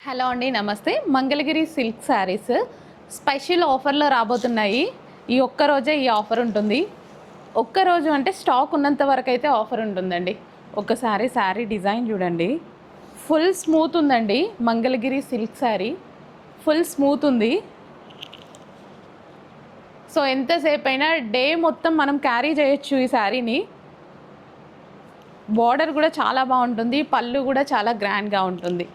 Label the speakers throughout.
Speaker 1: Hello అండి, నమస్తే. Mangalagiri silk saris special ఆఫర్లో రాబోతున్నాయి. ఈ ఒక్కరోజే ఈ ఆఫర్ ఉంటుంది. ఒక్కరోజు అంటే స్టాక్ ఉన్నంత వరకు అయితే ఆఫర్ ఉంటుందండి. ఒకసారి శారీ డిజైన్ చూడండి, ఫుల్ స్మూత్ ఉందండి. Mangalagiri silk sari full smooth ఉంది. సో ఎంతసేపు అయినా డే మొత్తం మనం క్యారీ చేయొచ్చు ఈ శారీని. బార్డర్ కూడా చాలా బాగుంటుంది, పళ్ళు కూడా చాలా గ్రాండ్గా ఉంటుంది.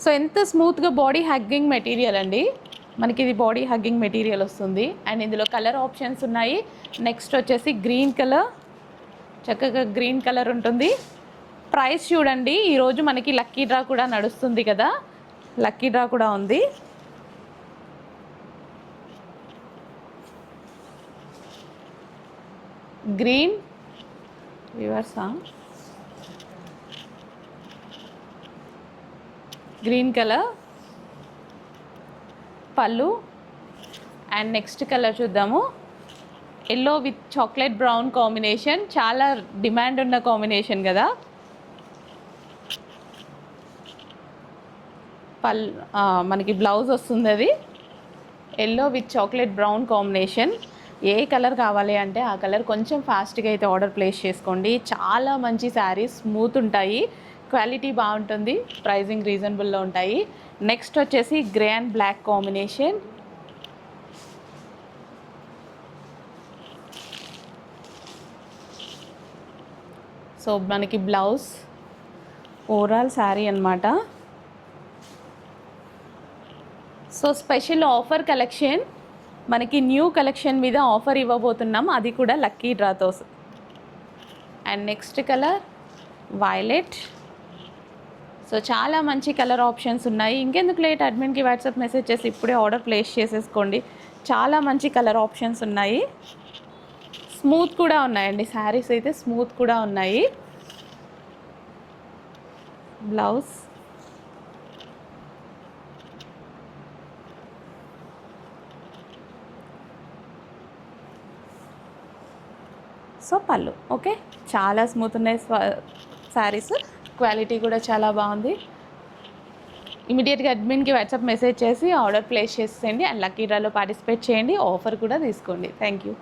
Speaker 1: సో ఎంత స్మూత్గా బాడీ హగ్గింగ్ మెటీరియల్ అండి. మనకి ఇది బాడీ హగ్గింగ్ మెటీరియల్ వస్తుంది. అండ్ ఇందులో కలర్ ఆప్షన్స్ ఉన్నాయి. నెక్స్ట్ వచ్చేసి గ్రీన్ కలర్, చక్కగా గ్రీన్ కలర్ ఉంటుంది. ప్రైస్ చూడండి, ఈరోజు మనకి లక్కీ డ్రా కూడా నడుస్తుంది కదా, లక్కీ డ్రా కూడా ఉంది. గ్రీన్ రివర్సా, గ్రీన్ కలర్ పళ్ళు. అండ్ నెక్స్ట్ కలర్ చూద్దాము, yellow with chocolate brown combination. చాలా డిమాండ్ ఉన్న కాంబినేషన్ కదా. మనకి బ్లౌజ్ వస్తుంది, అది yellow with chocolate brown combination. A colour కావాలి అంటే ఆ కలర్ కొంచెం ఫాస్ట్గా అయితే ఆర్డర్ ప్లేస్ చేసుకోండి. చాలా మంచి శారీస్, స్మూత్ ఉంటాయి, క్వాలిటీ బాగుంటుంది, ప్రైజింగ్ రీజనబుల్లో ఉంటాయి. నెక్స్ట్ వచ్చేసి grey and black combination. So మనకి బ్లౌజ్ ఓవరాల్ శారీ అన్నమాట. సో స్పెషల్ ఆఫర్ కలెక్షన్, మనకి న్యూ కలెక్షన్ మీద ఆఫర్ ఇవ్వబోతున్నాం, అది కూడా లక్కీ డ్రాతో. And next colour violet. So చాలా మంచి కలర్ ఆప్షన్స్ ఉన్నాయి. ఇంకెందుకు లేట్, అడ్మిన్కి వాట్సాప్ మెసేజ్ చేసి ఇప్పుడే ఆర్డర్ ప్లేస్ చేసేసుకోండి. చాలా మంచి కలర్ ఆప్షన్స్ ఉన్నాయి. స్మూత్ కూడా ఉన్నాయండి శారీస్, అయితే స్మూత్ కూడా ఉన్నాయి. బ్లౌజ్, సో పళ్ళు. ఓకే, చాలా స్మూత్ ఉన్నాయి శారీస్, క్వాలిటీ కూడా చాలా బాగుంది. ఇమీడియట్గా అడ్మిన్కి వాట్సాప్ మెసేజ్ చేసి ఆర్డర్ ప్లేస్ చేసేయండి. అండ్ లక్కీ డ్రాలో పార్టిసిపేట్ చేయండి, ఆఫర్ కూడా తీసుకోండి. Thank you.